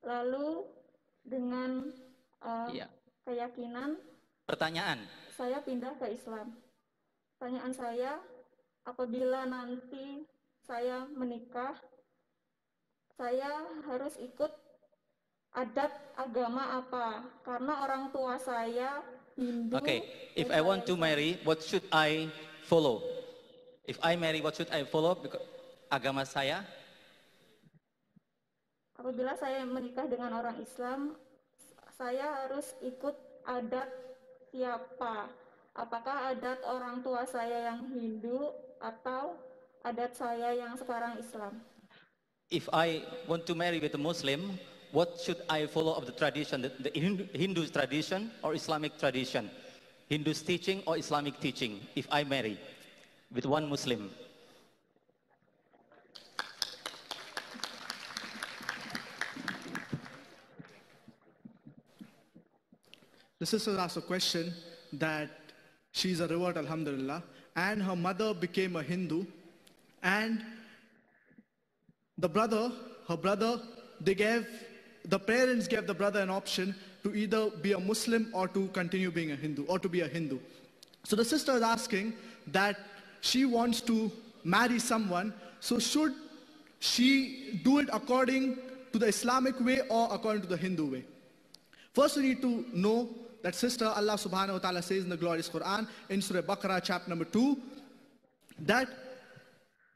Lalu dengan Iya. keyakinan Pertanyaan. saya pindah ke Islam. Pertanyaan saya, apabila nanti saya menikah, saya harus ikut adat agama apa? Karena orang tua saya Hindu. Okay, if dan I want saya to Islam. marry, what should I follow? If I marry, what should I follow? Agama saya. Apabila saya menikah dengan orang Islam, saya harus ikut adat siapa? Apakah adat orang tua saya yang Hindu atau adat saya yang sekarang Islam? If I want to marry with a Muslim, what should I follow of the tradition, the Hindu tradition or Islamic tradition? Hindu's teaching or Islamic teaching if I marry with one Muslim? The sister asked a question that she's a revert, alhamdulillah, and her mother became a Hindu, and her brother, the parents gave the brother an option to either be a Muslim or to continue being a Hindu, or to be a Hindu. So the sister is asking that she wants to marry someone, so should she do it according to the Islamic way or according to the Hindu way? First we need to know that sister, Allah subhanahu wa ta'ala says in the glorious Quran in Surah Baqarah chapter number 2 that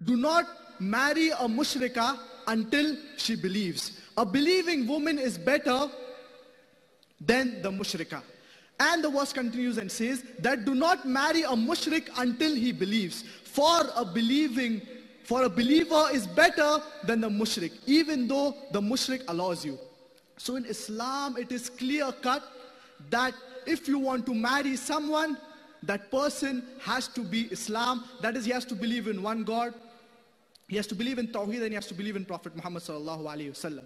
do not marry a mushrika until she believes. A believing woman is better than the mushrika. And the verse continues and says that do not marry a mushrik until he believes. For a believer is better than the mushrik, even though the mushrik allows you. So in Islam, it is clear cut that if you want to marry someone, that person has to be Islam. That is, he has to believe in one God. He has to believe in Tawheed, and he has to believe in Prophet Muhammad sallallahu alaihi wasallam.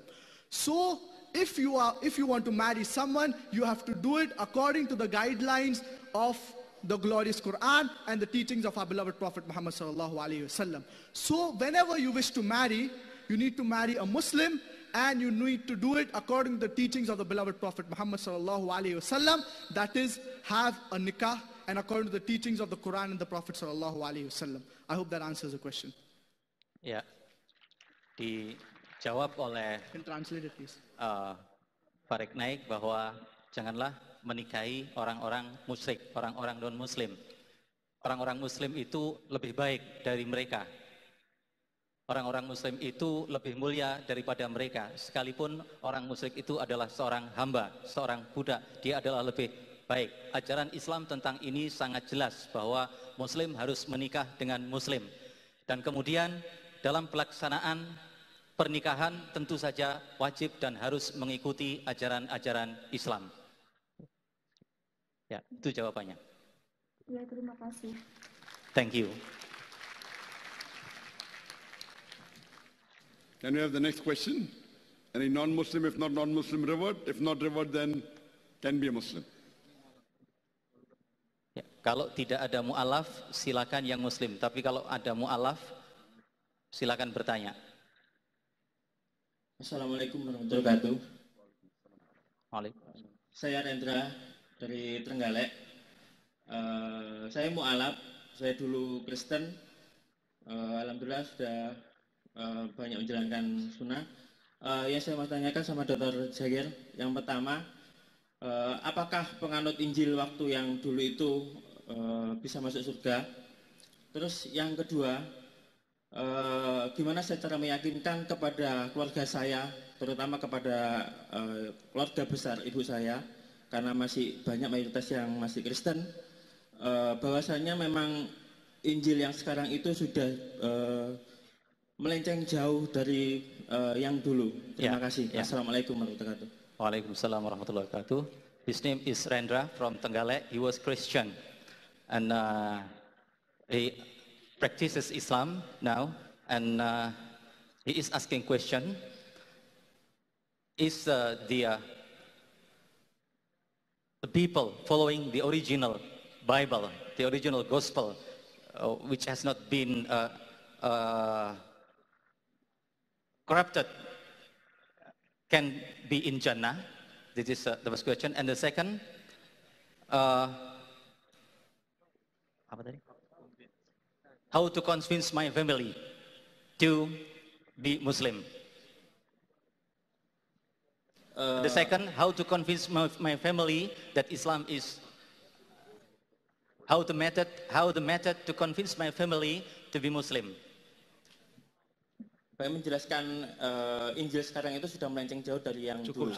So if you want to marry someone, you have to do it according to the guidelines of the glorious Quran and the teachings of our beloved Prophet Muhammad sallallahu alaihi wasallam. So whenever you wish to marry, you need to marry a Muslim, and you need to do it according to the teachings of the beloved Prophet Muhammad sallallahu alaihi wasallam. That is, have a nikah, and according to the teachings of the Quran and the Prophet sallallahu alaihi wasallam. I hope that answers the question. Ya, dijawab oleh Can translate it, please. Farid Naik bahwa janganlah menikahi orang-orang musyrik, orang-orang non-muslim. Orang-orang muslim itu lebih baik dari mereka. Orang-orang muslim itu lebih mulia daripada mereka. Sekalipun orang musyrik itu adalah seorang hamba, seorang budak, dia adalah lebih baik. Ajaran Islam tentang ini sangat jelas bahwa muslim harus menikah dengan muslim. Dan kemudian dalam pelaksanaan pernikahan tentu saja wajib dan harus mengikuti ajaran-ajaran Islam. Ya, itu jawabannya. Ya, terima kasih. Thank you. Can we have the next question? Any non-Muslim, if not non-Muslim, revert. If not revert, then can be a Muslim. Ya, kalau tidak ada mu'alaf, silakan yang Muslim. Tapi kalau ada mu'alaf, silakan bertanya. Assalamualaikum warahmatullahi wabarakatuh. Waalaikumsalam. Saya Rendra dari Trenggalek. Saya mu'alaf, saya dulu Kristen. Alhamdulillah sudah banyak menjalankan sunnah. Yang saya mau tanyakan sama Dr. Zahir, yang pertama, apakah penganut Injil waktu yang dulu itu bisa masuk surga? Terus yang kedua, gimana saya cara meyakinkan kepada keluarga saya, terutama kepada keluarga besar ibu saya, karena masih banyak mayoritas yang masih Kristen, bahwasanya memang Injil yang sekarang itu sudah melenceng jauh dari yang dulu. Terima kasih. Assalamualaikum warahmatullahi wabarakatuh. Waalaikumsalam warahmatullahi wabarakatuh. His name is Rendra from Trenggalek. He was Christian and he practices Islam now, and he is asking question: is the people following the original Bible, the original Gospel, which has not been corrupted can be in Jannah? This is the first question. And the second, apa tadi? How to convince my family to be Muslim? The second, how to convince my family that Islam is, how the method to convince my family to be Muslim. Saya menjelaskan Injil sekarang itu sudah melenceng jauh dari yang dulu.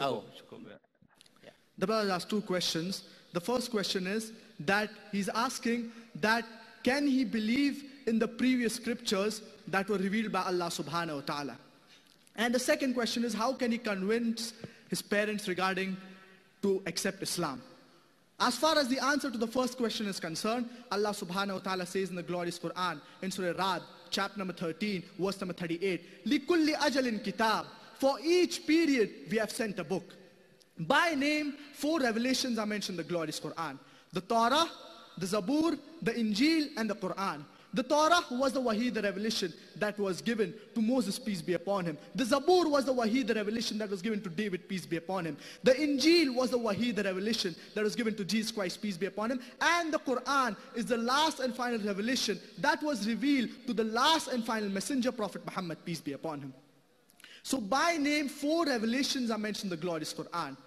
The brother asked two questions. The first question is that he's asking that can he believe in the previous scriptures that were revealed by Allah subhanahu wa ta'ala? And the second question is how can he convince his parents regarding to accept Islam? As far as the answer to the first question is concerned, Allah subhanahu wa ta'ala says in the glorious Quran, in Surah Ra'd, chapter number 13, verse number 38, لِكُلِّ أَجَلٍ kitab. For each period we have sent a book. By name, 4 revelations are mentioned in the glorious Quran. The Torah, the Zabur, the Injil, and the Quran. The Torah was the Wahi, the revelation that was given to Moses, peace be upon him. The Zabur was the Wahi, the revelation that was given to David, peace be upon him. The Injil was the Wahi, the revelation that was given to Jesus Christ, peace be upon him. And the Quran is the last and final revelation that was revealed to the last and final messenger, Prophet Muhammad, peace be upon him. So by name, 4 revelations are mentioned in the glorious Quran.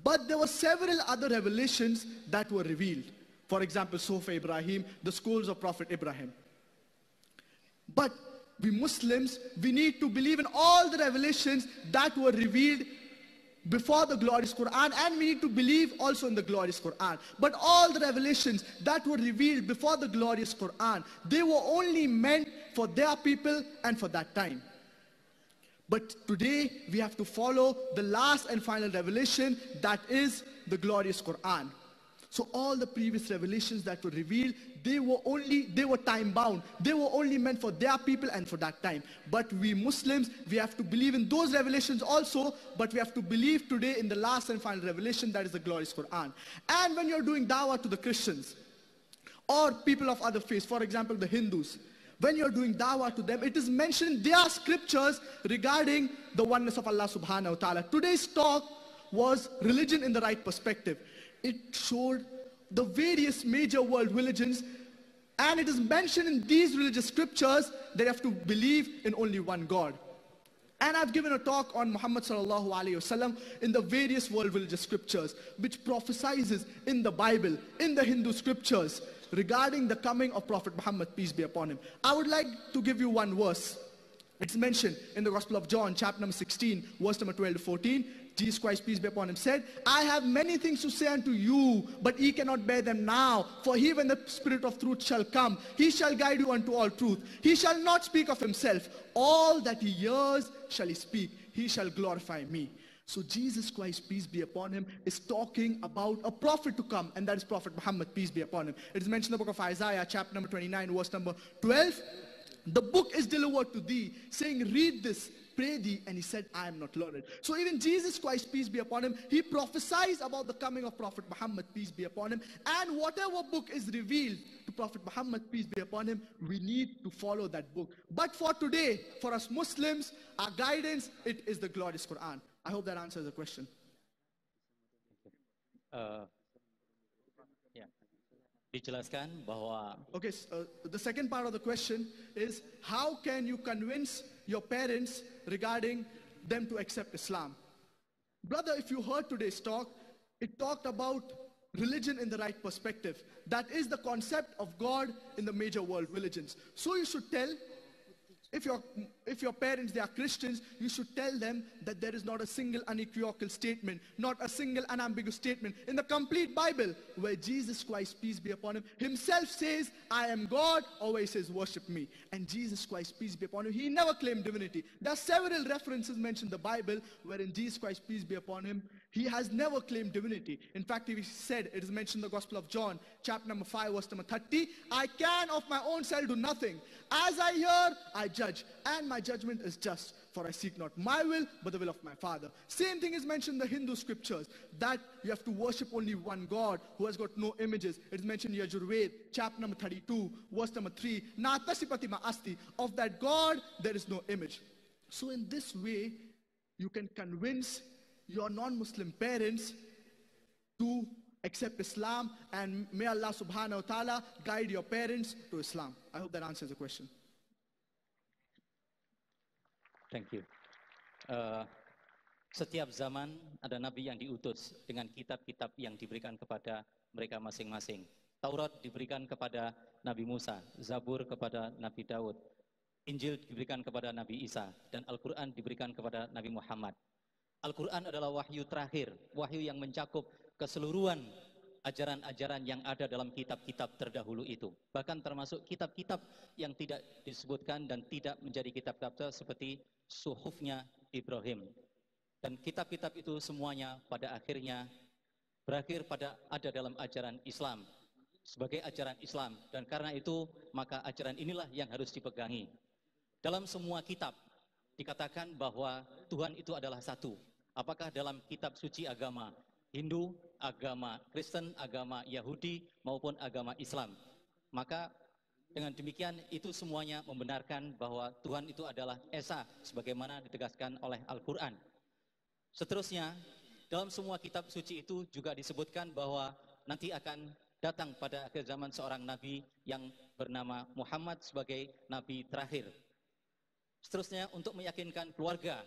But there were several other revelations that were revealed. For example, Sofa Ibrahim, the schools of Prophet Ibrahim. But we Muslims, we need to believe in all the revelations that were revealed before the glorious Quran, and we need to believe also in the glorious Quran. But all the revelations that were revealed before the glorious Quran, they were only meant for their people and for that time. But today we have to follow the last and final revelation, that is the glorious Quran. So all the previous revelations that were revealed, they were time bound. They were only meant for their people and for that time. But we Muslims, we have to believe in those revelations also, but we have to believe today in the last and final revelation, that is the glorious Quran. And when you're doing dawah to the Christians or people of other faiths, for example the Hindus, when you're doing dawah to them, it is mentioned in their scriptures regarding the oneness of Allah subhanahu wa ta'ala. Today's talk was religion in the right perspective. It showed the various major world religions, and it is mentioned in these religious scriptures that you have to believe in only one God. And I've given a talk on Muhammad sallallahu alaihi wasallam in the various world religious scriptures, which prophesizes in the Bible, in the Hindu scriptures, regarding the coming of Prophet Muhammad, peace be upon him. I would like to give you one verse. It's mentioned in the Gospel of John, chapter number 16, verse number 12 to 14. Jesus Christ, peace be upon him, said, I have many things to say unto you, but ye cannot bear them now. For he, when the Spirit of truth shall come, he shall guide you unto all truth. He shall not speak of himself. All that he hears shall he speak. He shall glorify me. So Jesus Christ, peace be upon him, is talking about a prophet to come, and that is Prophet Muhammad, peace be upon him. It is mentioned in the book of Isaiah, chapter number 29, verse number 12. The book is delivered to thee, saying, read this, pray thee. And he said, I am not learned. So even Jesus Christ, peace be upon him, he prophesies about the coming of Prophet Muhammad, peace be upon him. And whatever book is revealed to Prophet Muhammad, peace be upon him, we need to follow that book. But for today, for us Muslims, our guidance, it is the glorious Quran. I hope that answers the question. Dijelaskan bahwa Okay, the second part of the question is how can you convince your parents regarding them to accept Islam? Brother, if you heard today's talk, it talked about religion in the right perspective. That is the concept of God in the major world religions. So you should tell, if your parents, they are Christians, you should tell them that there is not a single unequivocal statement, not a single unambiguous statement in the complete Bible where Jesus Christ, peace be upon him, himself says, I am God, or where he says, worship me. And Jesus Christ, peace be upon him, he never claimed divinity. There are several references mentioned in the Bible wherein Jesus Christ, peace be upon him, he has never claimed divinity. In fact, he said, it is mentioned in the Gospel of John, chapter number 5, verse number 30, I can of my own self do nothing. As I hear, I judge, and my judgment is just, for I seek not my will, but the will of my Father. Same thing is mentioned in the Hindu scriptures, that you have to worship only one God who has got no images. It is mentioned in Yajurved, chapter number 32, verse number 3, Na tasipati ma asti, of that God there is no image. So in this way, you can convince your non-Muslim parents to accept Islam, and may Allah subhanahu wa ta'ala guide your parents to Islam. I hope that answers the question. Thank you. Setiap zaman ada nabi yang diutus dengan kitab-kitab yang diberikan kepada mereka masing-masing. Taurat diberikan kepada Nabi Musa, Zabur kepada Nabi Daud, Injil diberikan kepada Nabi Isa, dan Al-Quran diberikan kepada Nabi Muhammad. Al-Quran adalah wahyu terakhir, wahyu yang mencakup keseluruhan ajaran-ajaran yang ada dalam kitab-kitab terdahulu itu. Bahkan termasuk kitab-kitab yang tidak disebutkan dan tidak menjadi kitab-kitab seperti Suhufnya Ibrahim. Dan kitab-kitab itu semuanya pada akhirnya berakhir pada ada dalam ajaran Islam, sebagai ajaran Islam. Dan karena itu maka ajaran inilah yang harus dipegangi. Dalam semua kitab dikatakan bahwa Tuhan itu adalah satu. Apakah dalam kitab suci agama Hindu, agama Kristen, agama Yahudi maupun agama Islam. Maka dengan demikian itu semuanya membenarkan bahwa Tuhan itu adalah Esa sebagaimana ditegaskan oleh Al-Quran. Seterusnya dalam semua kitab suci itu juga disebutkan bahwa nanti akan datang pada akhir zaman seorang nabi yang bernama Muhammad sebagai nabi terakhir. Seterusnya untuk meyakinkan keluarga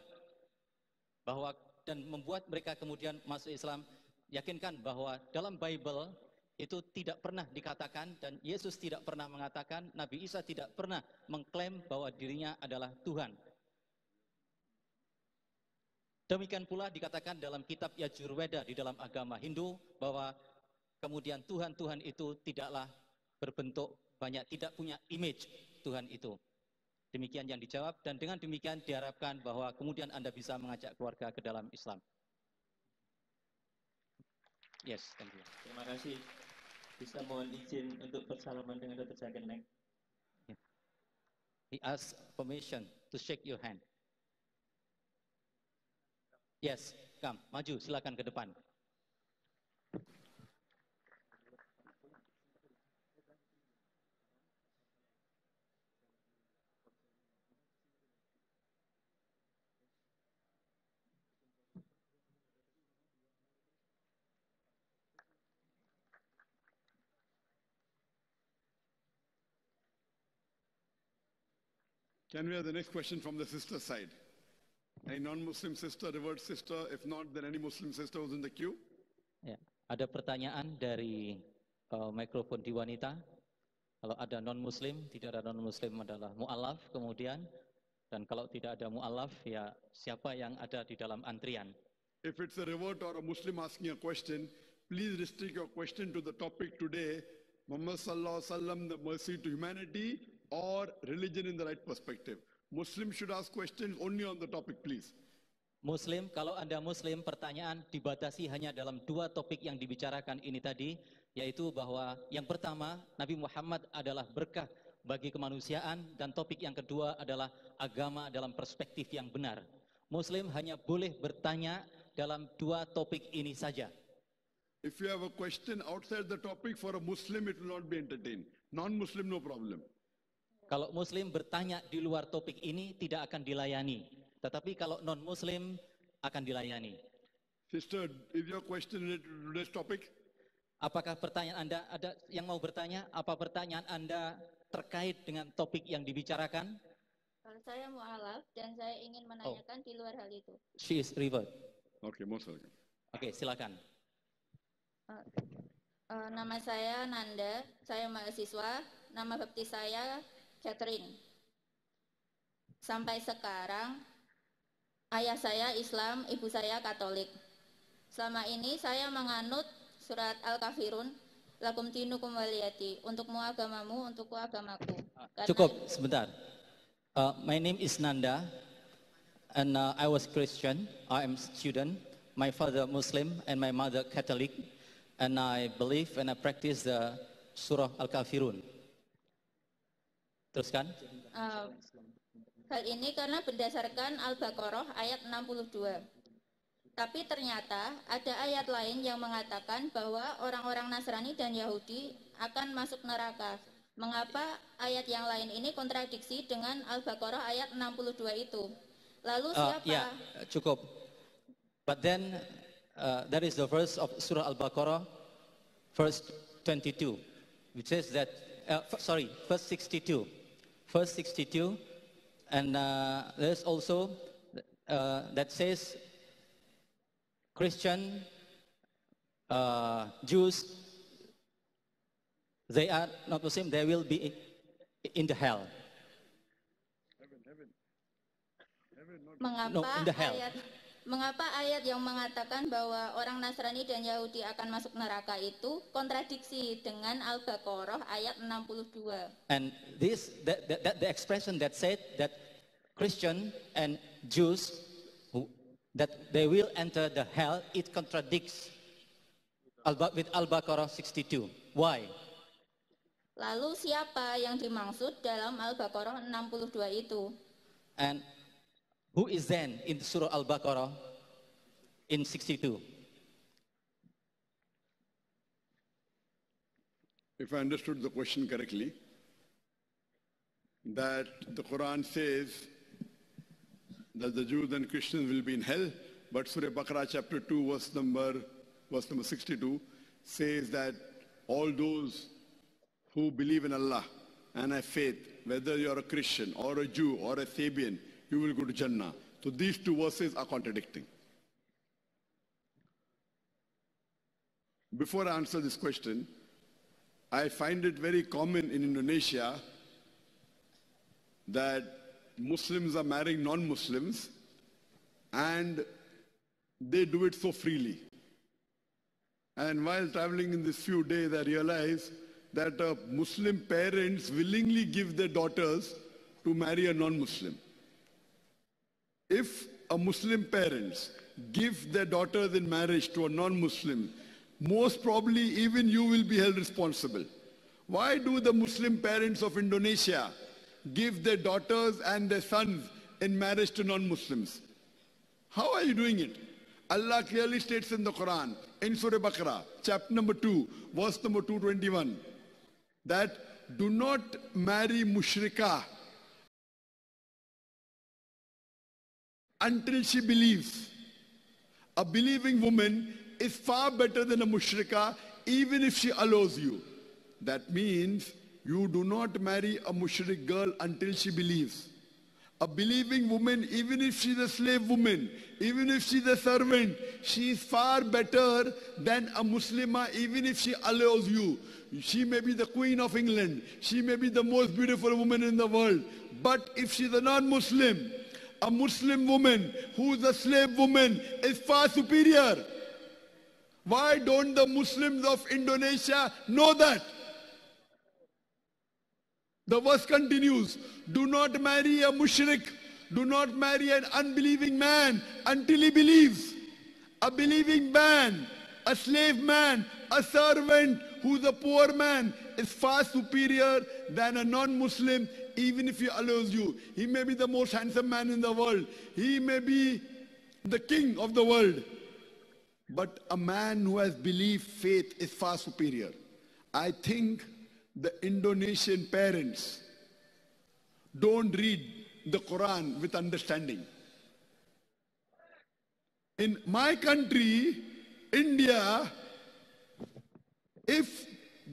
bahwa dan membuat mereka kemudian masuk Islam, yakinkan bahwa dalam Bible itu tidak pernah dikatakan dan Yesus tidak pernah mengatakan, Nabi Isa tidak pernah mengklaim bahwa dirinya adalah Tuhan. Demikian pula dikatakan dalam kitab Yajurveda di dalam agama Hindu bahwa kemudian Tuhan-Tuhan itu tidaklah berbentuk banyak, tidak punya image Tuhan itu. Demikian yang dijawab, dan dengan demikian diharapkan bahwa kemudian Anda bisa mengajak keluarga ke dalam Islam. Yes, thank you. Terima kasih. Bisa mohon izin untuk bersalaman dengan Dr. Zakir Naik. He asks permission to shake your hand. Yes, come, maju, silakan ke depan. Can we have the next question from the sister side? Any non-Muslim sister, revert sister? If not, then any Muslim sister who's in the queue? Ya, ada pertanyaan dari mikrofon di wanita. Kalau ada non-Muslim, tidak ada non-Muslim adalah mu'alaf kemudian. Dan kalau tidak ada mu'alaf, ya siapa yang ada di dalam antrian. If it's a revert or a Muslim asking a question, please restrict your question to the topic today, Muhammad Sallallahu Alaihi Wasallam, the mercy to humanity, or religion in the right perspective. Muslim should ask questions only on the topic, please. Muslim, kalau Anda Muslim, pertanyaan dibatasi hanya dalam dua topik yang dibicarakan ini tadi, yaitu bahwa yang pertama, Nabi Muhammad adalah berkah bagi kemanusiaan, dan topik yang kedua adalah agama dalam perspektif yang benar. Muslim hanya boleh bertanya dalam dua topik ini saja. If you have a question outside the topic for a Muslim, it will not be entertained. Non-Muslim, no problem. Kalau Muslim bertanya di luar topik ini tidak akan dilayani. Tetapi kalau non-Muslim akan dilayani. Sister, is your question related to today's topic? Apakah pertanyaan Anda, ada yang mau bertanya? Apa pertanyaan Anda terkait dengan topik yang dibicarakan? Kalau saya mu'alaf dan saya ingin menanyakan di luar hal itu. She is revert. Okay, most welcome. Oke, silakan. Nama saya Nanda, saya mahasiswa. Nama baptis saya Catherine. Sampai sekarang ayah saya Islam, ibu saya Katolik. Selama ini saya menganut surat Al-Kafirun, lakum dinukum waliyati, untukmu agamamu, untukku agamaku. Cukup sebentar. My name is Nanda, and I was Christian. I am student. My father Muslim and my mother Catholic, and I believe and I practice the surah Al-Kafirun. Teruskan. Hal ini karena berdasarkan Al-Baqarah ayat 62. Tapi ternyata ada ayat lain yang mengatakan bahwa orang-orang Nasrani dan Yahudi akan masuk neraka. Mengapa ayat yang lain ini kontradiksi dengan Al-Baqarah ayat 62 itu? Lalu siapa? Yeah, cukup. But then that is the verse of Surah Al-Baqarah, verse 22, which says that, verse 62. Verse 62, and there's also that says Christian, Jews, they are not Muslim, they will be in the hell. Mengapa ayat yang mengatakan bahwa orang Nasrani dan Yahudi akan masuk neraka itu kontradiksi dengan Al-Baqarah ayat 62. And the expression that said that Christian and Jews that they will enter the hell, it contradicts with Al-Baqarah 62. Why? Lalu siapa yang dimaksud dalam Al-Baqarah 62 itu? And who is then in Surah Al-Baqarah in 62? If I understood the question correctly, that the Quran says that the Jews and Christians will be in hell, but Surah Baqarah chapter 2 verse number 62 says that all those who believe in Allah and have faith, whether you're a Christian or a Jew or a Sabian, you will go to Jannah. So these two verses are contradicting. Before I answer this question, I find it very common in Indonesia that Muslims are marrying non-Muslims and they do it so freely. And while traveling in these few days, I realized that Muslim parents willingly give their daughters to marry a non-Muslim. If a Muslim parents give their daughters in marriage to a non-Muslim, most probably even you will be held responsible. Why do the Muslim parents of Indonesia give their daughters and their sons in marriage to non-Muslims? How are you doing it? Allah clearly states in the Quran, in Surah Baqarah, chapter number 2, verse number 221, that do not marry mushrikah until she believes. A believing woman is far better than a mushrikah, even if she allows you. That means you do not marry a mushrik girl until she believes. A believing woman, even if she's a slave woman, even if she's a servant, she is far better than a Muslimah, even if she allows you. She may be the Queen of England. She may be the most beautiful woman in the world. But if she's a non-Muslim, a Muslim woman who is a slave woman is far superior. Why don't the Muslims of Indonesia know that? The verse continues, do not marry a mushrik, do not marry an unbelieving man until he believes. A believing man, a slave man, a servant who's a poor man is far superior than a non-Muslim, even if he allows you. He may be the most handsome man in the world. He may be the king of the world. But a man who has belief, faith is far superior. I think the Indonesian parents don't read the Quran with understanding. In my country, India, if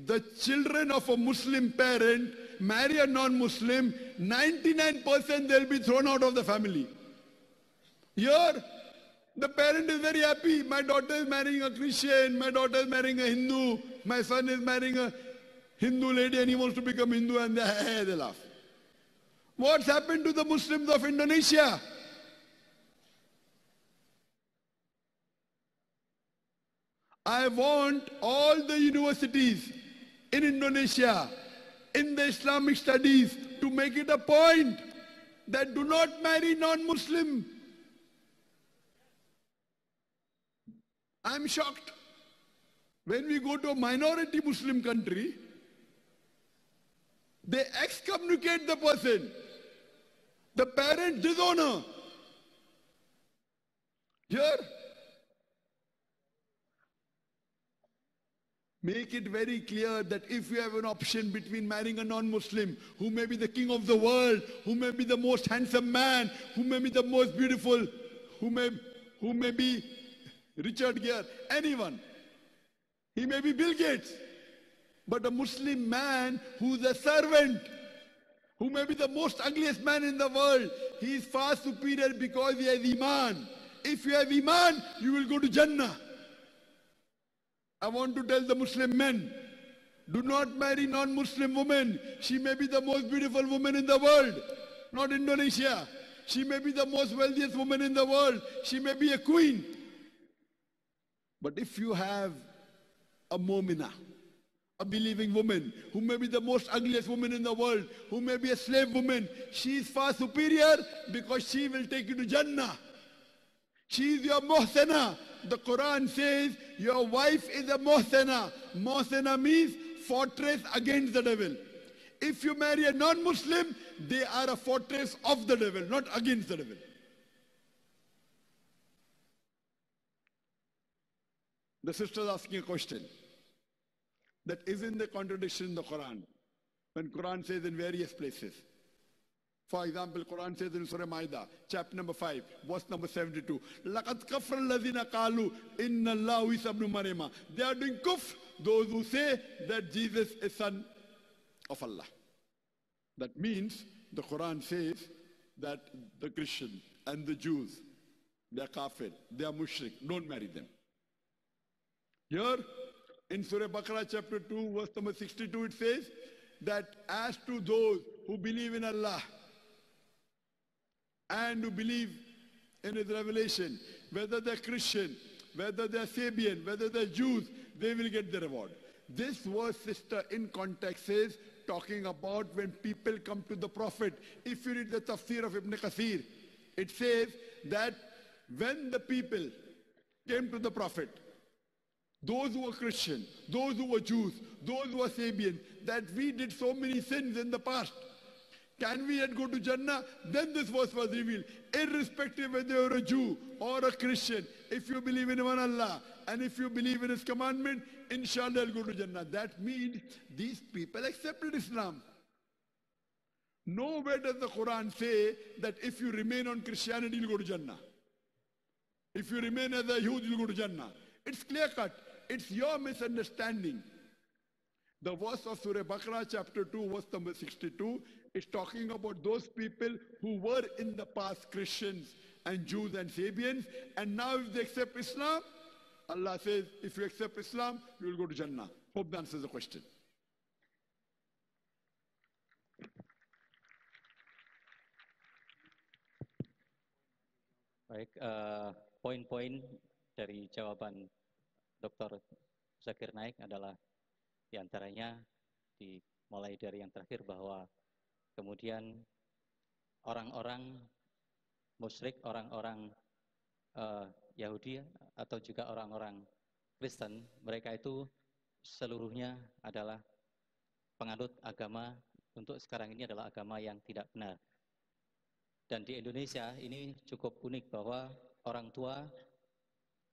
the children of a Muslim parent marry a non-Muslim, 99% they'll be thrown out of the family. Here, the parent is very happy. My daughter is marrying a Christian, my daughter is marrying a Hindu, my son is marrying a Hindu lady and he wants to become Hindu, and they laugh. What's happened to the Muslims of Indonesia? I want all the universities in Indonesia, in the Islamic studies, to make it a point that do not marry non-Muslim. I'm shocked. When we go to a minority Muslim country, they excommunicate the person. The parent dishonor. Here, Make it very clear that if you have an option between marrying a non-Muslim, who may be the king of the world, who may be the most handsome man, who may be the most beautiful, who may be Richard Gere, anyone. He may be Bill Gates. But a Muslim man who's a servant, who may be the most ugliest man in the world, he is far superior because he has Iman. If you have Iman, you will go to Jannah. I want to tell the Muslim men, do not marry non-Muslim women. She may be the most beautiful woman in the world, not Indonesia. She may be the most wealthiest woman in the world. She may be a queen. But if you have a mu'mina, a believing woman, who may be the most ugliest woman in the world, who may be a slave woman, she is far superior because she will take you to Jannah. She is your muhsana. The Quran says your wife is a muhsana. Muhsana means fortress against the devil. If you marry a non-Muslim, they are a fortress of the devil, not against the devil. The sister is asking a question that isn't the contradiction in the Quran. When Quran says in various places, for example, Quran says in Surah Ma'idah, chapter number 5, verse number 72, لَقَدْ كَفْرَ الَّذِينَ قَالُوا إِنَّ اللَّهُ عِيسَى ابْنُ مَرْيَمَ. They are doing kufr, those who say that Jesus is son of Allah. That means the Quran says that the Christian and the Jews, they are kafir, they are mushrik, don't marry them. Here in Surah Baqarah chapter 2, verse number 62, it says that as to those who believe in Allah, and who believe in His revelation, whether they're Christian, whether they're Sabian, whether they're Jews, they will get the reward. This verse, sister, in context is talking about when people come to the Prophet. If you read the tafsir of Ibn Kathir, it says that when the people came to the Prophet, those who were Christian, those who were Jews, those who were Sabian, that we did so many sins in the past, can we yet go to Jannah? Then this verse was revealed. Irrespective whether you're a Jew or a Christian, if you believe in one Allah and if you believe in His commandment, inshallah you'll go to Jannah. That means these people accepted Islam. Nowhere does the Quran say that if you remain on Christianity, you'll go to Jannah. If you remain as a Yahud, you'll go to Jannah. It's clear cut. It's your misunderstanding. The verse of Surah Baqarah chapter 2 verse number 62 is talking about those people who were in the past Christians and Jews and Sabians, and now if they accept Islam, Allah says if you accept Islam, you will go to Jannah. Hope that answers the question. Baik, poin-poin dari jawaban Dr. Zakir Naik adalah diantaranya dimulai dari yang terakhir bahwa kemudian orang-orang musyrik, orang-orang Yahudi atau juga orang-orang Kristen, mereka itu seluruhnya adalah penganut agama untuk sekarang ini adalah agama yang tidak benar. Dan di Indonesia ini cukup unik bahwa orang tua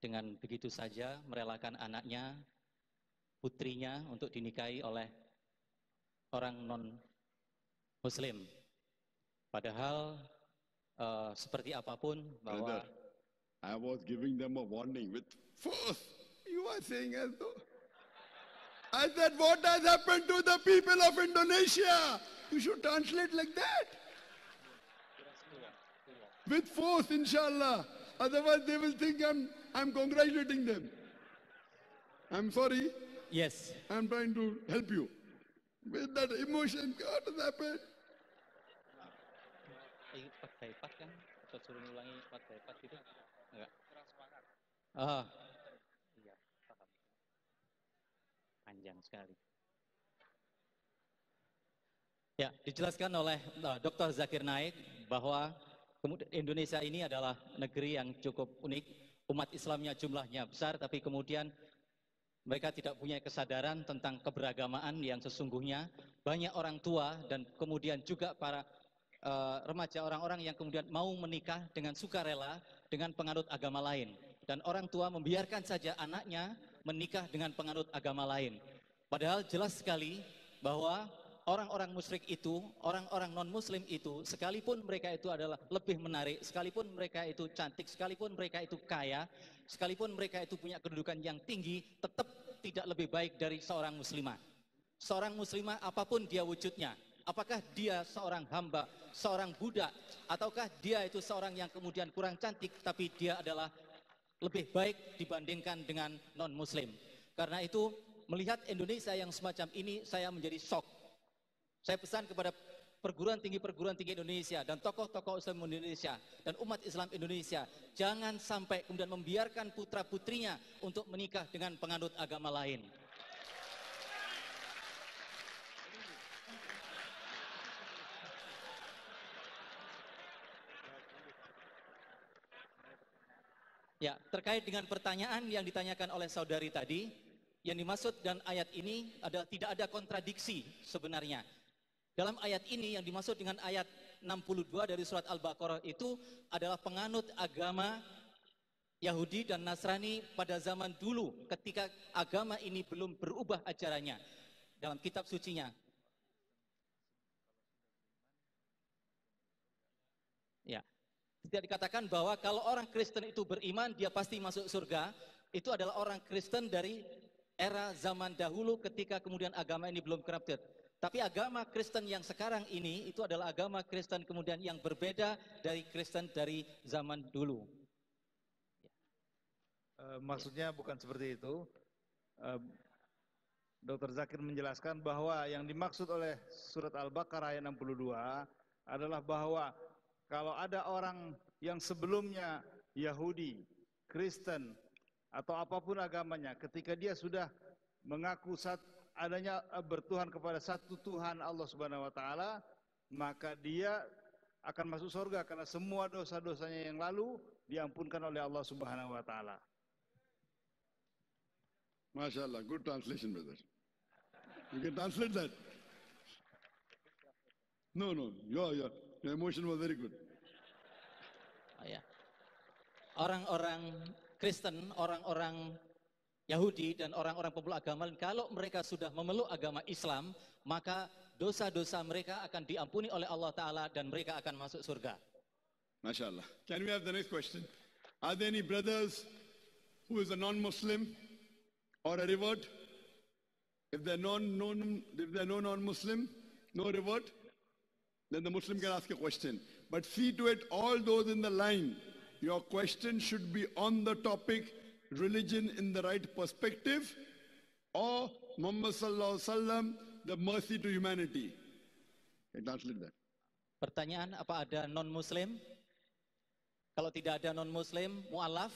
dengan begitu saja merelakan anaknya, putrinya untuk dinikahi oleh orang non-Muslim. Padahal seperti apapun bahwa Brother, I was giving them a warning with force. You are saying as though. I said, what has happened to the people of Indonesia? You should translate like that. With force, inshallah. Otherwise, they will think I'm congratulating them. I'm sorry. yes, I'm trying to help you. With that emotion, what has happened? pakai pat kan? Atau suruh ngulangi pakai pat gitu? Enggak. Oh, iya, paham. Panjang sekali. Ya, dijelaskan oleh Dr. Zakir Naik bahwa Indonesia ini adalah negeri yang cukup unik. Umat Islamnya jumlahnya besar, tapi kemudian mereka tidak punya kesadaran tentang keberagamaan yang sesungguhnya. Banyak orang tua dan kemudian juga para remaja, orang-orang yang kemudian mau menikah dengan sukarela dengan penganut agama lain. Dan orang tua membiarkan saja anaknya menikah dengan penganut agama lain. Padahal jelas sekali bahwa orang-orang musyrik itu, orang-orang non-muslim itu, sekalipun mereka itu adalah lebih menarik, sekalipun mereka itu cantik, sekalipun mereka itu kaya, sekalipun mereka itu punya kedudukan yang tinggi, tetap tidak lebih baik dari seorang muslimah. Seorang muslimah apapun dia wujudnya, apakah dia seorang hamba, seorang budak, ataukah dia itu seorang yang kemudian kurang cantik, tapi dia adalah lebih baik dibandingkan dengan non-muslim. Karena itu, melihat Indonesia yang semacam ini, saya menjadi shock. Saya pesan kepada perguruan tinggi Indonesia dan tokoh-tokoh Islam Indonesia dan umat Islam Indonesia, jangan sampai kemudian membiarkan putra-putrinya untuk menikah dengan penganut agama lain. Ya, terkait dengan pertanyaan yang ditanyakan oleh saudari tadi, yang dimaksud dan ayat ini adalah tidak ada kontradiksi sebenarnya. Dalam ayat ini yang dimaksud dengan ayat 62 dari surat Al-Baqarah itu adalah penganut agama Yahudi dan Nasrani pada zaman dulu ketika agama ini belum berubah ajarannya dalam kitab sucinya. Ya. Tidak dikatakan bahwa kalau orang Kristen itu beriman dia pasti masuk surga. Itu adalah orang Kristen dari era zaman dahulu ketika kemudian agama ini belum corrupted. Tapi agama Kristen yang sekarang ini itu adalah agama Kristen kemudian yang berbeda dari Kristen dari zaman dulu. Maksudnya bukan seperti itu. Dr. Zakir menjelaskan bahwa yang dimaksud oleh surat Al-Baqarah ayat 62 adalah bahwa kalau ada orang yang sebelumnya Yahudi, Kristen, atau apapun agamanya, ketika dia sudah mengaku adanya bertuhan kepada satu Tuhan Allah Subhanahu wa taala, maka dia akan masuk surga karena semua dosa-dosanya yang lalu diampunkan oleh Allah Subhanahu wa taala. MashaAllah, good translation, brother. You can translate that. No, your emotion was very good. Oh, ya. Orang-orang Kristen, orang-orang Yahudi dan orang-orang pemeluk agama, kalau mereka sudah memeluk agama Islam, maka dosa-dosa mereka akan diampuni oleh Allah Ta'ala dan mereka akan masuk surga. MashaAllah. Can we have the next question? Are there any brothers who is a non-Muslim or a revert? If they're no non-Muslim, no revert, then the Muslim can ask a question. But see to it, all those in the line, your question should be on the topic religion in the right perspective or Muhammad Sallallahu Alaihi Wasallam, the mercy to humanity. Okay, translate that. Pertanyaan, apa ada non-Muslim? Kalau tidak ada non-Muslim, mu'alaf?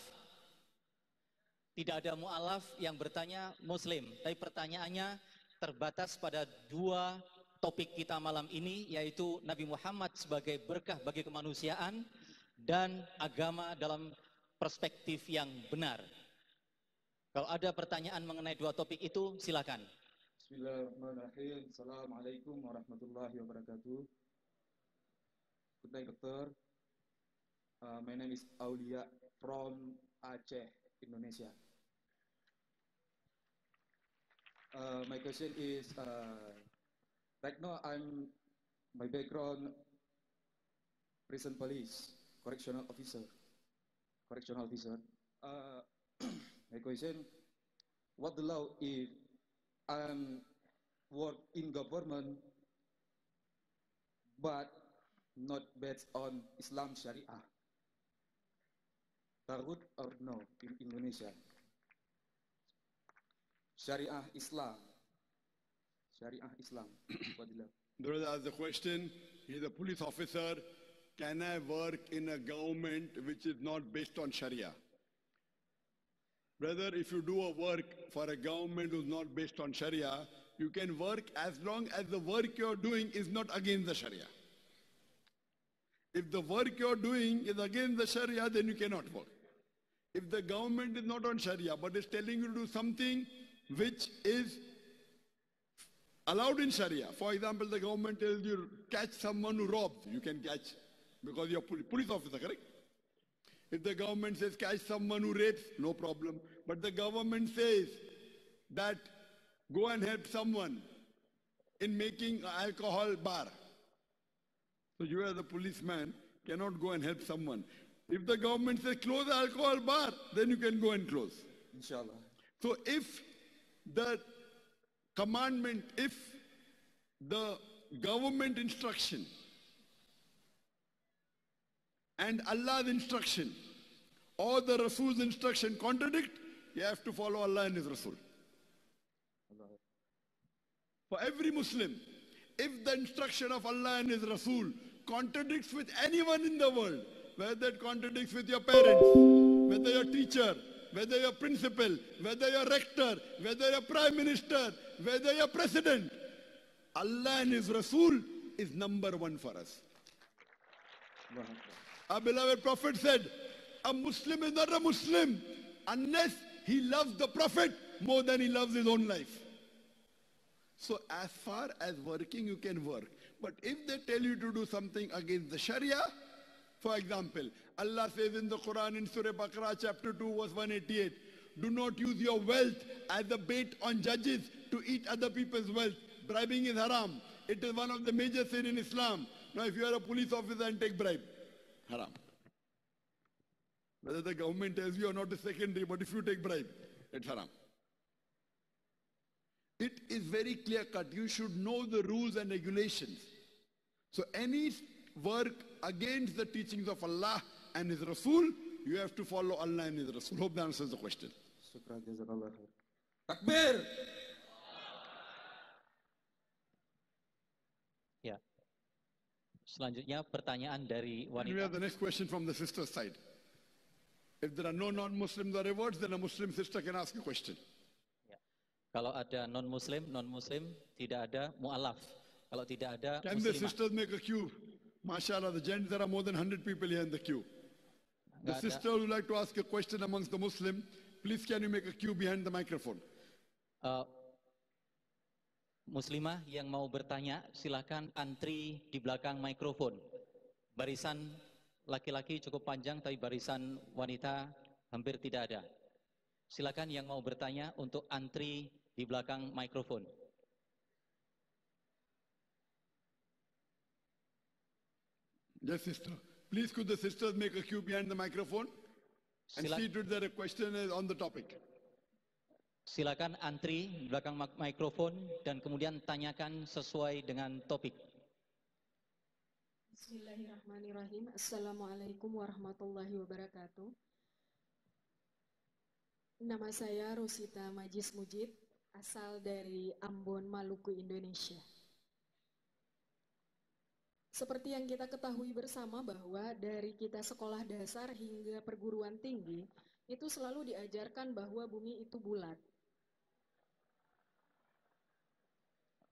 Tidak ada mu'alaf yang bertanya Muslim. Tapi pertanyaannya terbatas pada dua topik kita malam ini, yaitu Nabi Muhammad sebagai berkah bagi kemanusiaan dan agama dalam perspektif yang benar. Kalau ada pertanyaan mengenai dua topik itu, silakan. Bismillahirrahmanirrahim. Assalamualaikum warahmatullahi wabarakatuh. Good night, Doctor. My name is Aulia from Aceh, Indonesia. My question is, right now my background prison police, correctional officer. My question, what the law if I work in government but not based on Islam Sharia? Tarut or no in Indonesia? Syariah Islam. What the law? Brother asked the question, he's a police officer, can I work in a government which is not based on Sharia? Brother, if you do a work for a government who's not based on Sharia, you can work as long as the work you're doing is not against the Sharia. If the work you're doing is against the Sharia, then you cannot work. If the government is not on Sharia, but is telling you to do something which is allowed in Sharia. For example, the government tells you catch someone who robs. You can catch because you're police officer, correct? If the government says catch someone who rapes, no problem. But the government says that go and help someone in making an alcohol bar. So you as a policeman cannot go and help someone. If the government says close the alcohol bar, then you can go and close. Inshallah. So if the commandment, if the government instruction and Allah's instruction or the Rasul's instruction contradict, you have to follow Allah and His Rasul. For every Muslim, if the instruction of Allah and His Rasul contradicts with anyone in the world, whether it contradicts with your parents, whether your teacher, whether your principal, whether your rector, whether your prime minister, whether your president, Allah and His Rasul is number one for us. Our beloved Prophet said, a Muslim is not a Muslim unless he loves the Prophet more than he loves his own life. So as far as working, you can work. But if they tell you to do something against the Sharia, for example, Allah says in the Quran in Surah Baqarah chapter 2 verse 188, do not use your wealth as a bait on judges to eat other people's wealth. Bribing is haram. It is one of the major sin in Islam. Now if you are a police officer and take bribe, haram. Whether the government tells you or not is secondary, but if you take bribe, it's haram. It is very clear cut. You should know the rules and regulations. So any work against the teachings of Allah and His Rasul, you have to follow Allah and His Rasul. Hope that answers the question. Takbir. Ya. Selanjutnya pertanyaan dari And we wanita. have the next question from the sister's side. If there are no non-Muslims or reverts, then a Muslim sister can ask a question. Kalau ada non-Muslim tidak ada mu'alaf. Kalau tidak ada Can the muslimah. sisters make a queue? MashaAllah, the gents, there are more than 100 people here in the queue. The Nggak ada. sister who would like to ask a question amongst the Muslim, please can you make a queue behind the microphone? Muslimah yang mau bertanya silakan antri di belakang mikrofon. Barisan laki-laki cukup panjang tapi barisan wanita hampir tidak ada. Silakan yang mau bertanya untuk antri di belakang mikrofon. Yes, sister. Please could the sisters make a queue behind the microphone and Sila- see to it that a question is on the topic. Silakan antri di belakang mikrofon dan kemudian tanyakan sesuai dengan topik. Bismillahirrahmanirrahim. Assalamualaikum warahmatullahi wabarakatuh. Nama saya Rosita Majis Mujid, asal dari Ambon, Maluku, Indonesia. Seperti yang kita ketahui bersama bahwa dari kita sekolah dasar hingga perguruan tinggi, itu selalu diajarkan bahwa bumi itu bulat.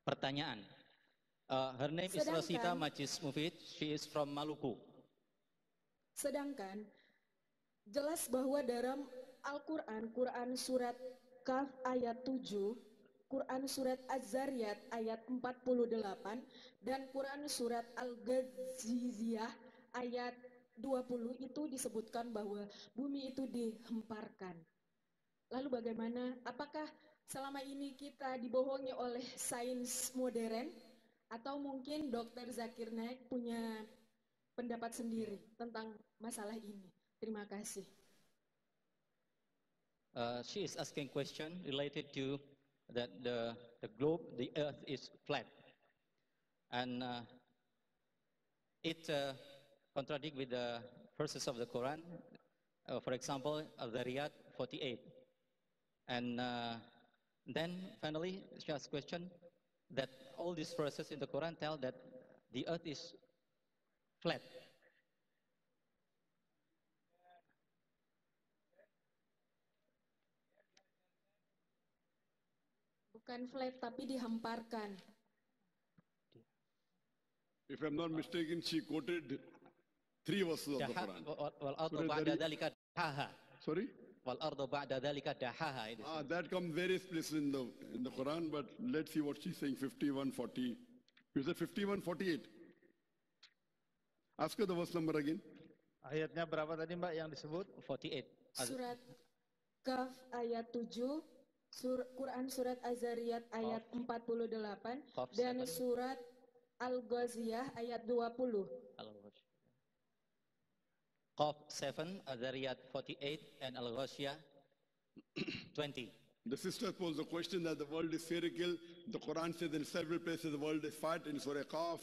Pertanyaan. Her name is Rosita Majis Mufid. She is from Maluku. Sedangkan jelas bahwa dalam Al-Quran, Quran surat Kaf ayat 7, Quran surat Az-Zariyat ayat 48, dan Quran surat Al-Ghaziyah ayat 20 itu disebutkan bahwa bumi itu dihemparkan. Lalu bagaimana? Apakah selama ini kita dibohongi oleh sains modern? Atau mungkin Dr. Zakir Naik punya pendapat sendiri tentang masalah ini? Terima kasih. She is asking question related to that the globe, the earth is flat. And it contradict with the verses of the Quran. For example, Al-Dhariyat 48. And then finally she asks question that all these verses in the Quran tell that the earth is flat. Bukan flat tapi dihemparkan. If I'm not mistaken, she quoted 3 verses of the Quran. Wal-ardu ba'da dhalika dahaha. Sorry? Wal-ardu ba'da dhalika dahaha. That comes very explicit in the Quran, but let's see what she's saying. 51:40. You said 51:48. Ask her the verse number again. Ayatnya berapa tadi Mbak yang disebut? 48. Surat Kaf ayat 7, Quran surat Az-Zariyat ayat 48, dan surat Al-Ghaziyah ayat 20. Qaf 7, Az-Zariyat 48, and Al-Ghashiyah 20. The sister posed the question that the world is spherical. The Quran says in several places the world is flat, in Surah Qaf,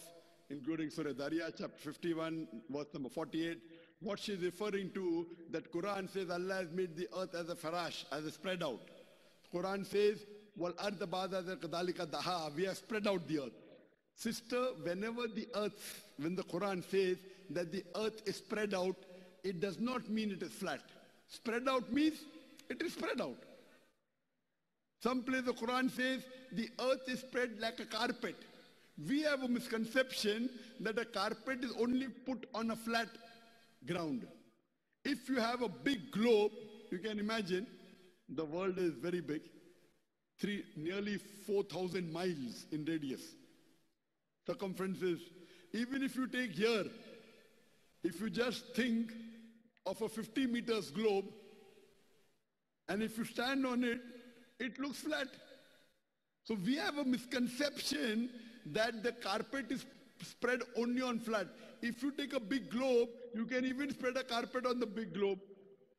including Surah Dariyat, chapter 51, verse number 48. What she's referring to, that Quran says Allah has made the earth as a farash, as a spread out. Quran says, "Wal arda ba'da kadhalika daha." We have spread out the earth. Sister, whenever when the Quran says that the earth is spread out, it does not mean it is flat. Spread out means it is spread out. Some place the Quran says the earth is spread like a carpet. We have a misconception that a carpet is only put on a flat ground. If you have a big globe, you can imagine the world is very big, nearly 4,000 miles in radius. Circumferences. Even if you take here, if you just think of a 50 meters globe, and if you stand on it, it looks flat. So we have a misconception that the carpet is spread only on flat. If you take a big globe, you can even spread a carpet on the big globe.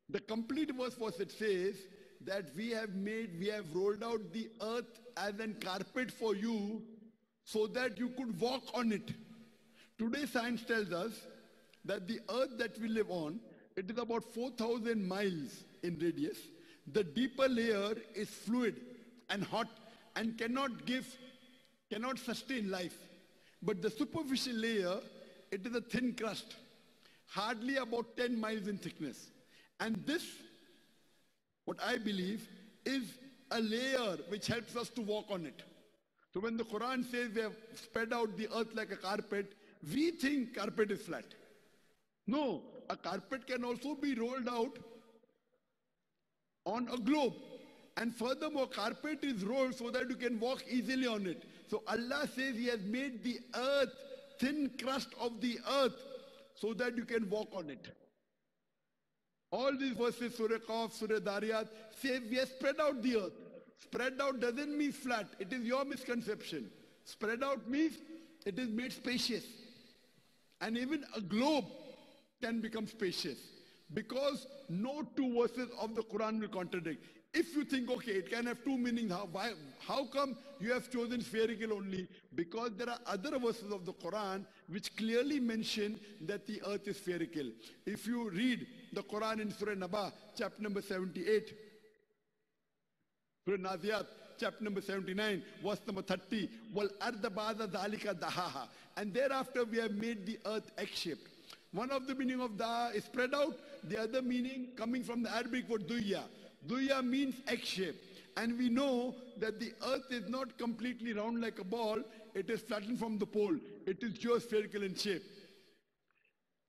The complete verse was it says that we have rolled out the earth as a carpet for you so that you could walk on it. Today science tells us that the earth that we live on, it is about 4,000 miles in radius. The deeper layer is fluid and hot and cannot sustain life. But the superficial layer, it is a thin crust, hardly about 10 miles in thickness. And this, what I believe, is a layer which helps us to walk on it. So when the Quran says we have spread out the earth like a carpet, we think carpet is flat. No, a carpet can also be rolled out on a globe. And furthermore, carpet is rolled so that you can walk easily on it. So Allah says He has made the earth, thin crust of the earth, so that you can walk on it. All these verses, Surah Qaf, Surah Dariyat, say we have spread out the earth. Spread out doesn't mean flat. It is your misconception. Spread out means it is made spacious. And even a globe can become spacious. Because no two verses of the Quran will contradict. If you think, okay, it can have two meanings, how come you have chosen spherical only? Because there are other verses of the Quran which clearly mention that the earth is spherical. If you read the Quran in Surah Naba, chapter number 78, Surah Naziyat, chapter number 79, verse number 30, Wal arda ba'da dhalika dahaha. And thereafter we have made the earth egg-shaped. One of the meaning of daha is spread out, the other meaning coming from the Arabic word duya. Duya means egg-shaped. And we know that the earth is not completely round like a ball, it is flattened from the pole. It is geospherical in shape.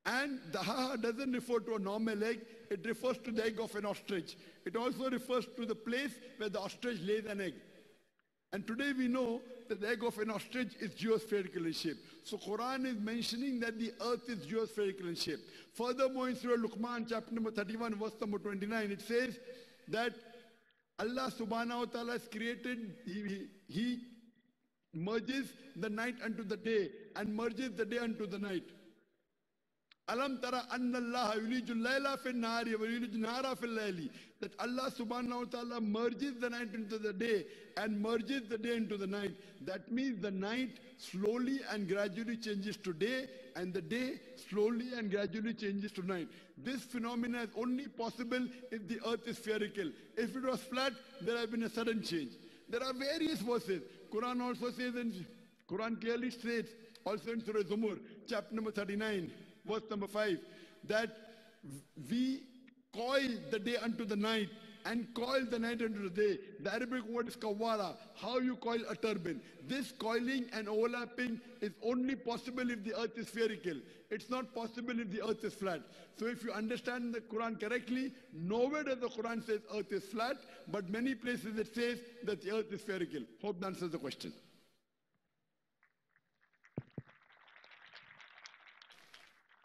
And daha doesn't refer to a normal egg, it refers to the egg of an ostrich. It also refers to the place where the ostrich lays an egg. And today we know that the egg of an ostrich is geospherical in shape. So Quran is mentioning that the earth is geospherical in shape. Furthermore, in Surah Luqman, chapter number 31, verse number 29, it says that Allah subhanahu wa ta'ala has created, He merges the night unto the day and merges the day unto the night. Alam tara anna Allah yulijul layla fil nahari wa yulijul nahara fil layli. That Allah subhanahu wa ta'ala merges the night into the day and merges the day into the night. That means the night slowly and gradually changes to day and the day slowly and gradually changes to night. This phenomenon is only possible if the earth is spherical. If it was flat, there has been a sudden change. There are various verses. Quran also says, Quran clearly states, also in Surah Zumur, chapter number 39, verse number 5, that we coil the day unto the night and coil the night unto the day. The Arabic word is kawara, how you coil a turban. This coiling and overlapping is only possible if the earth is spherical. It's not possible if the earth is flat. So if you understand the Quran correctly, nowhere does the Quran says earth is flat, but many places it says that the earth is spherical. Hope that answers the question.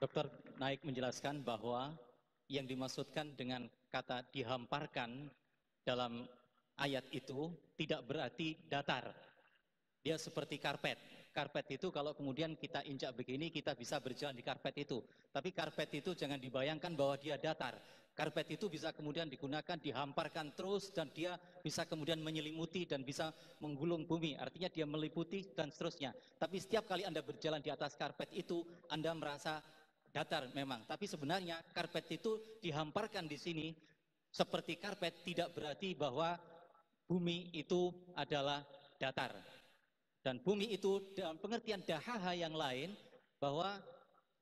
Dr. Naik menjelaskan bahwa yang dimaksudkan dengan kata dihamparkan dalam ayat itu tidak berarti datar. Dia seperti karpet. Karpet itu kalau kemudian kita injak begini, kita bisa berjalan di karpet itu. Tapi karpet itu jangan dibayangkan bahwa dia datar. Karpet itu bisa kemudian digunakan, dihamparkan terus, dan dia bisa kemudian menyelimuti dan bisa menggulung bumi. Artinya dia meliputi dan seterusnya. Tapi setiap kali Anda berjalan di atas karpet itu, Anda merasa datar memang. Tapi sebenarnya karpet itu dihamparkan di sini seperti karpet, tidak berarti bahwa bumi itu adalah datar. Dan bumi itu dalam pengertian dahaha yang lain, bahwa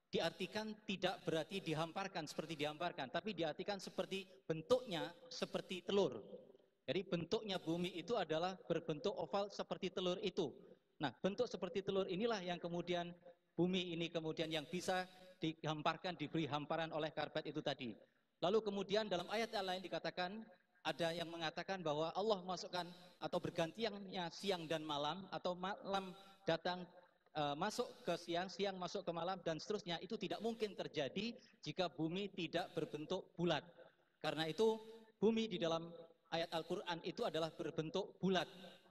diartikan tidak berarti dihamparkan seperti dihamparkan, tapi diartikan seperti bentuknya seperti telur. Jadi bentuknya bumi itu adalah berbentuk oval seperti telur itu. Nah, bentuk seperti telur inilah yang kemudian bumi ini kemudian yang bisa dihamparkan, diberi hamparan oleh karpet itu tadi. Lalu kemudian dalam ayat yang lain dikatakan, ada yang mengatakan bahwa Allah masukkan atau bergantiannya siang dan malam, atau malam datang masuk ke siang, siang masuk ke malam, dan seterusnya. Itu tidak mungkin terjadi jika bumi tidak berbentuk bulat. Karena itu bumi di dalam ayat Al-Quran itu adalah berbentuk bulat.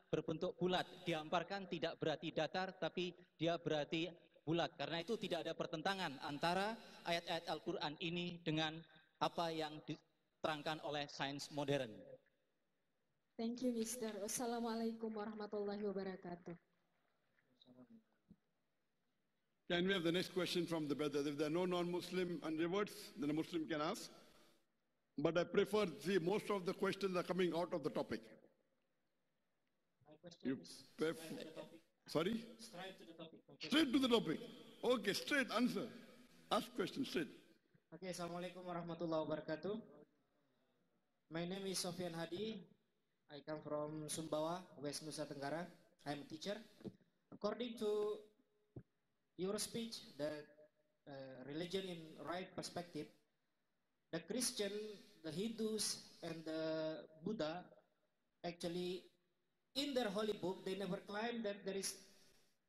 Berbentuk bulat, dihamparkan tidak berarti datar, tapi dia berarti bulat. Karena itu tidak ada pertentangan antara ayat-ayat Al-Quran ini dengan apa yang diterangkan oleh sains modern. Thank you, Mister. Wassalamualaikum warahmatullahi wabarakatuh. Can we have the next question from the brothers? If there are no non-Muslim and reverts, then a Muslim can ask. But I prefer, see, most of the questions are coming out of the topic. Sorry? Straight to the topic. Straight to the topic. Okay, straight answer. Ask question straight. Okay, Assalamualaikum warahmatullahi wabarakatuh. My name is Sofian Hadi. I come from Sumbawa, West Nusa Tenggara. I'm a teacher. According to your speech, that religion in right perspective, the Christian, the Hindus, and the Buddha, actually, in their holy book, they never claim that there is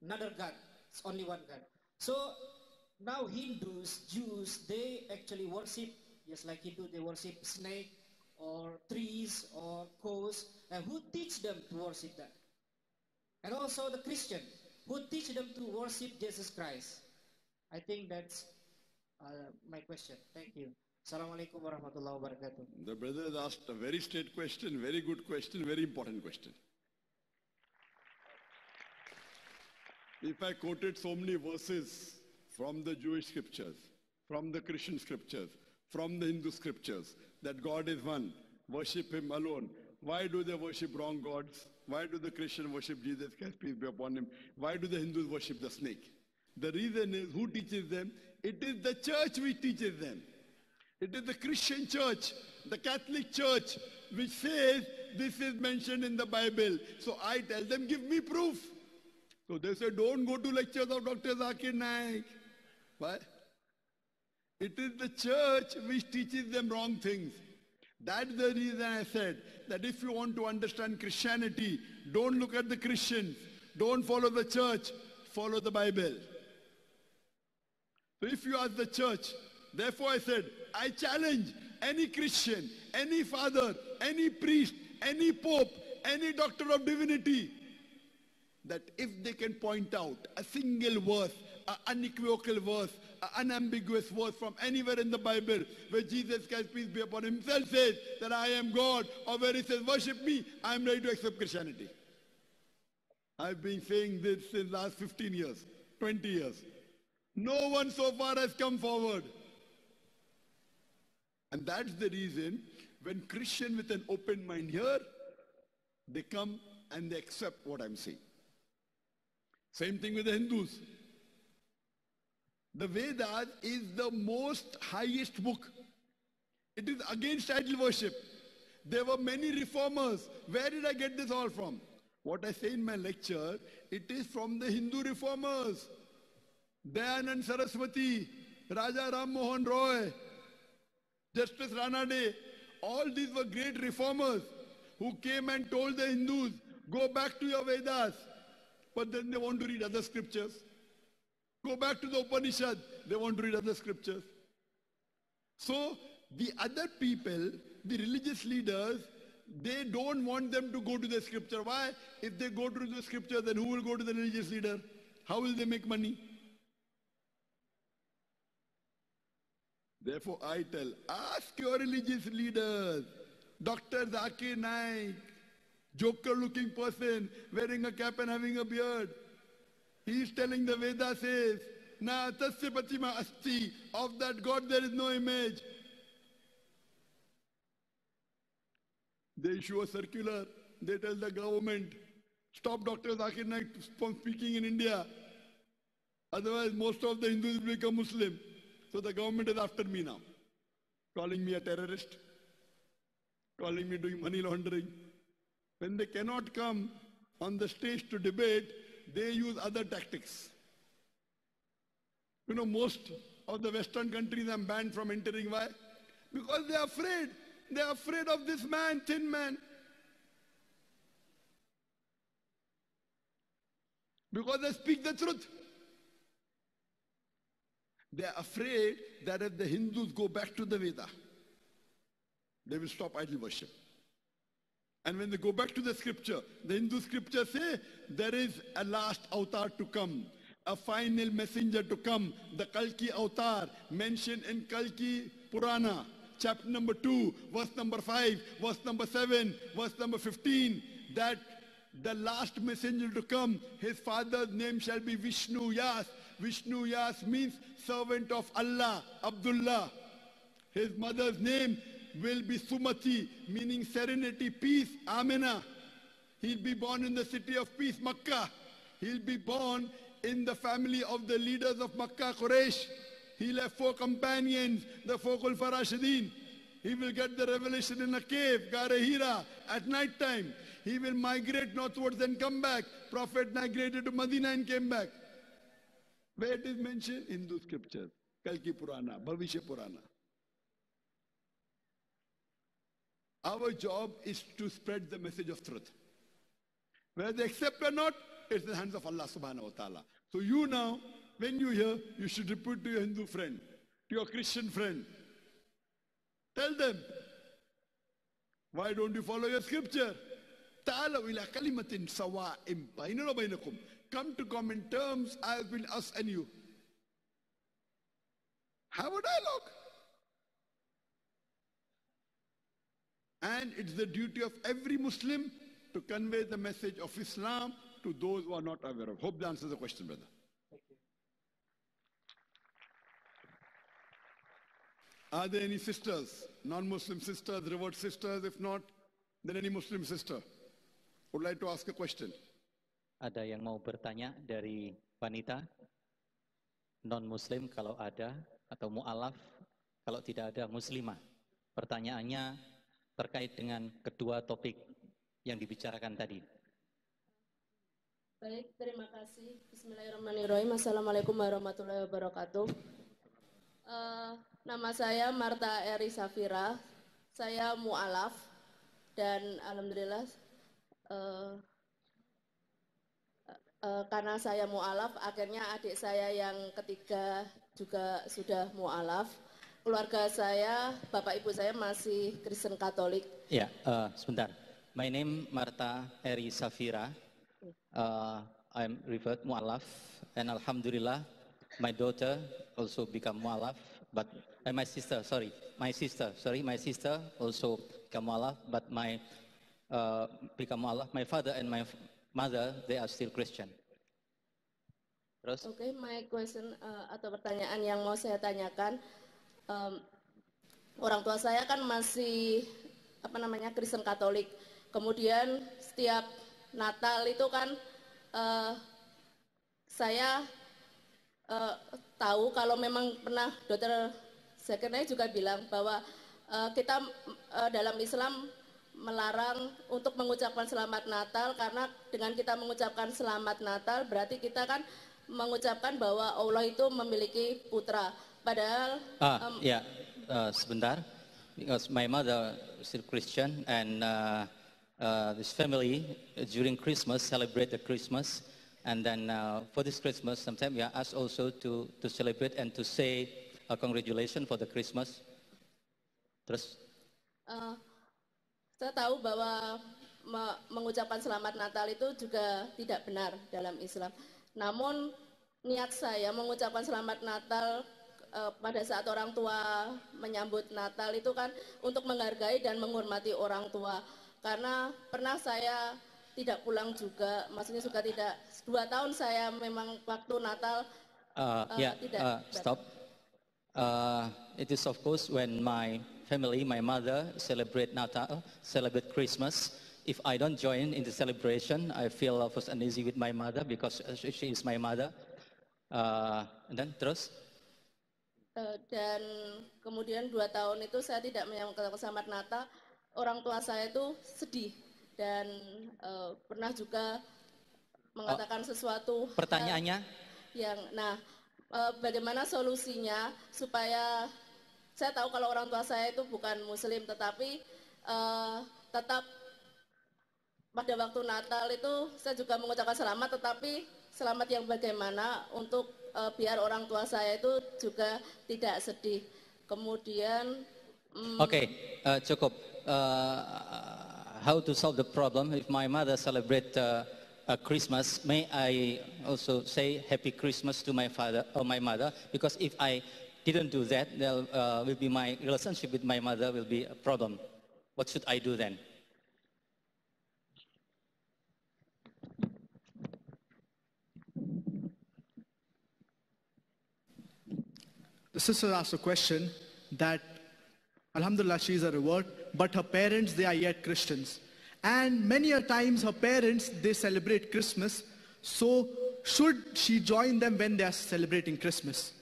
another God. It's only one God. So now Hindus, Jews, they actually worship, just like Hindu, they worship snake or trees or cows. And who teach them to worship that? And also the Christian, who teach them to worship Jesus Christ? I think that's my question. Thank you. Assalamualaikum warahmatullahi wabarakatuh. The brother has asked a very straight question, very good question, very important question. If I quoted so many verses from the Jewish scriptures, from the Christian scriptures, from the Hindu scriptures, that God is one, worship Him alone, why do they worship wrong gods? Why do the Christians worship Jesus Christ, peace be upon Him? Why do the Hindus worship the snake? The reason is, who teaches them? It is the church which teaches them. It is the Christian church, the Catholic church, which says this is mentioned in the Bible. So I tell them, give me proof. So they say, don't go to lectures of Dr. Zakir Naik. Why? It is the church which teaches them wrong things. That's the reason I said that if you want to understand Christianity, don't look at the Christians. Don't follow the church. Follow the Bible. So if you ask the church, therefore I said, I challenge any Christian, any father, any priest, any pope, any doctor of divinity, that if they can point out a single verse, an unequivocal verse, an unambiguous verse from anywhere in the Bible where Jesus Christ, peace be upon Him, Himself says that I am God, or where He says worship me, I am ready to accept Christianity. I've been saying this since last 15 years, 20 years. No one so far has come forward. And that's the reason when Christians with an open mind hear, they come and they accept what I'm saying. Same thing with the Hindus. The Vedas is the most highest book. It is against idol worship. There were many reformers. Where did I get this all from? What I say in my lecture, it is from the Hindu reformers. Dayanand Saraswati, Raja Ram Mohan Roy, Justice Ranade, all these were great reformers who came and told the Hindus, go back to your Vedas. But then they want to read other scriptures. Go back to the Upanishad. They want to read other scriptures. So the other people, the religious leaders, they don't want them to go to the scripture. Why? If they go to the scripture, then who will go to the religious leader? How will they make money? Therefore, I tell, ask your religious leaders. Dr. Zakir Naik, joker-looking person, wearing a cap and having a beard. He is telling the Veda says, Na tasya patima asti, of that God there is no image. They issue a circular. They tell the government, stop Dr. Zakir Naik from speaking in India. Otherwise, most of the Hindus will become Muslim. So the government is after me now, calling me a terrorist, calling me doing money laundering. When they cannot come on the stage to debate, they use other tactics. You know, most of the Western countries are banned from entering. Why? Because they are afraid. They are afraid of this man, thin man. Because they speak the truth. They are afraid that if the Hindus go back to the Veda, they will stop idol worship. And when they go back to the scripture, the Hindu scriptures say there is a last avatar to come, a final messenger to come, the Kalki avatar mentioned in Kalki Purana, chapter number 2, verse number 5, verse number 7, verse number 15, that the last messenger to come, his father's name shall be Vishnu Yas. Vishnu Yas means servant of Allah, Abdullah. His mother's name will be Sumati, meaning serenity, peace, Amina. He'll be born in the city of peace, Makkah. He'll be born in the family of the leaders of Makkah, Quraysh. He'll have 4 companions, the 4 Khulafā Rashidin. He will get the revelation in a cave, Ghar Hira, at night time. He will migrate northwards and come back. Prophet migrated to Medina and came back. Where it is mentioned? Hindu scriptures, Kalki Purana, Bhavishya Purana. Our job is to spread the message of truth. Whether they accept or not, it's in the hands of Allah subhanahu wa ta'ala. So you now, when you hear, you should report to your Hindu friend, to your Christian friend. Tell them, why don't you follow your scripture? Ta'alaw ila kalimatin sawa'im bainana wa bainakum. Come to common terms as between us and you. Have a dialogue. And it's the duty of every Muslim to convey the message of Islam to those who are not aware of. Hope that answers the question, brother. Are there any sisters, non-Muslim sisters, revered sisters? If not, then any Muslim sister would like to ask a question. Ada yang mau bertanya dari wanita non-Muslim kalau ada, atau mu'alaf kalau tidak ada, muslimah. Pertanyaannya terkait dengan kedua topik yang dibicarakan tadi. Baik, terima kasih. Bismillahirrahmanirrahim. Assalamualaikum warahmatullahi wabarakatuh. Nama saya Marta Eri Safira. Saya mu'alaf dan alhamdulillah karena saya mu'alaf, akhirnya adik saya yang ketiga juga sudah mu'alaf. Keluarga saya, bapak ibu saya masih Kristen Katolik. Ya, sebentar. My name Marta Eri Safira. I'm referred mu'alaf, and alhamdulillah, my daughter also become mu'alaf. But my sister also become mu'alaf. But become mu'alaf. My father and my mother, they are still Christian. Terus? Okay, my question atau pertanyaan yang mau saya tanyakan, orang tua saya kan masih Kristen Katolik. Kemudian setiap Natal itu kan saya tahu kalau memang pernah Dr. Zakir Naik juga bilang bahwa kita dalam Islam melarang untuk mengucapkan selamat Natal, karena dengan kita mengucapkan selamat Natal berarti kita kan mengucapkan bahwa Allah itu memiliki putra. Padahal sebentar, because my mother is still Christian, and this family during Christmas celebrate the Christmas, And then for this Christmas, sometimes we are asked also to celebrate and to say congratulations for the Christmas. Terus? Saya tahu bahwa mengucapkan selamat Natal itu juga tidak benar dalam Islam. Namun niat saya mengucapkan selamat Natal pada saat orang tua menyambut Natal itu kan untuk menghargai dan menghormati orang tua. Karena pernah saya tidak pulang juga, maksudnya juga tidak, 2 tahun saya memang waktu Natal tidak. Stop. It is of course when my family, my mother celebrate Natal, celebrate Christmas. If I don't join in the celebration, I feel first uneasy with my mother because she is my mother. And then terus? Dan kemudian 2 tahun itu saya tidak menyambut selamat Natal. Orang tua saya itu sedih dan pernah juga mengatakan sesuatu. Pertanyaannya? Bagaimana solusinya supaya saya tahu kalau orang tua saya itu bukan Muslim, tetapi tetap pada waktu Natal itu saya juga mengucapkan selamat, tetapi selamat yang bagaimana untuk biar orang tua saya itu juga tidak sedih. Kemudian cukup. How to solve the problem if my mother celebrate Christmas? May I also say Happy Christmas to my father or my mother? Because if I didn't do that, then will be my relationship with my mother will be a problem. What should I do then? The sister asked a question that, Alhamdulillah, she is a reward, but her parents, they are yet Christians. And many a times her parents, they celebrate Christmas. So should she join them when they are celebrating Christmas?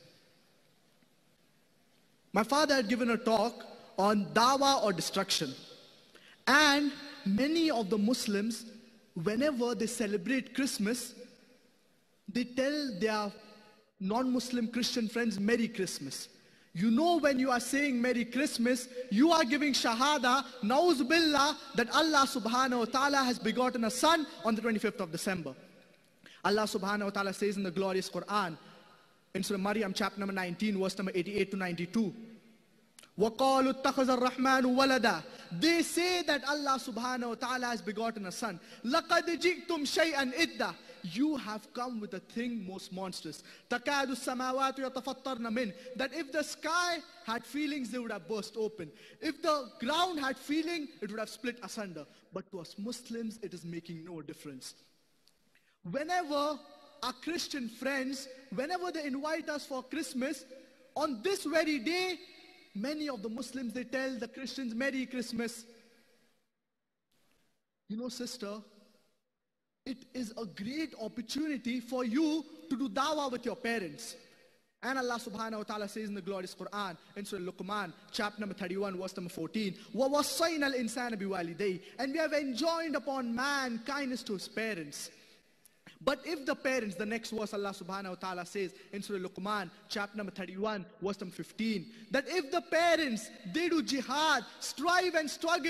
My father had given a talk on dawah or destruction. And many of the Muslims, whenever they celebrate Christmas, they tell their non-Muslim Christian friends, Merry Christmas. You know, when you are saying Merry Christmas, you are giving shahada, na'uz billah, that Allah subhanahu wa ta'ala has begotten a son on the 25th of December. Allah subhanahu wa ta'ala says in the glorious Quran, in Surah Maryam, chapter number 19, verse number 88 to 92, وَقَالُوا اتَّخَذَ الرَّحْمَنُ وَلَدًا. They say that Allah subhanahu wa ta'ala has begotten a son. لَقَدْ جِئْتُمْ شَيْئًا إِدَّةً. You have come with a thing most monstrous. تَكَادُ السَّمَاوَاتُ يَتَفَطَّرْنَ مِنْهُ. That if the sky had feelings, they would have burst open. If the ground had feeling, it would have split asunder. But to us Muslims, it is making no difference. Whenever our Christian friends, whenever they invite us for Christmas, on this very day, many of the Muslims, they tell the Christians, Merry Christmas. You know, sister, it is a great opportunity for you to do dawah with your parents. And Allah subhanahu wa ta'ala says in the glorious Quran, in Surah Luqman, chapter number 31, verse number 14, وَوَصَّيْنَا الْإِنسَانَ بِوَالِدَيْهِ. And we have enjoined upon man kindness to his parents. But if the parents, the next verse Allah subhanahu wa ta'ala says in Surah Luqman, chapter number 31, verse number 15, that if the parents, they do jihad, strive and struggle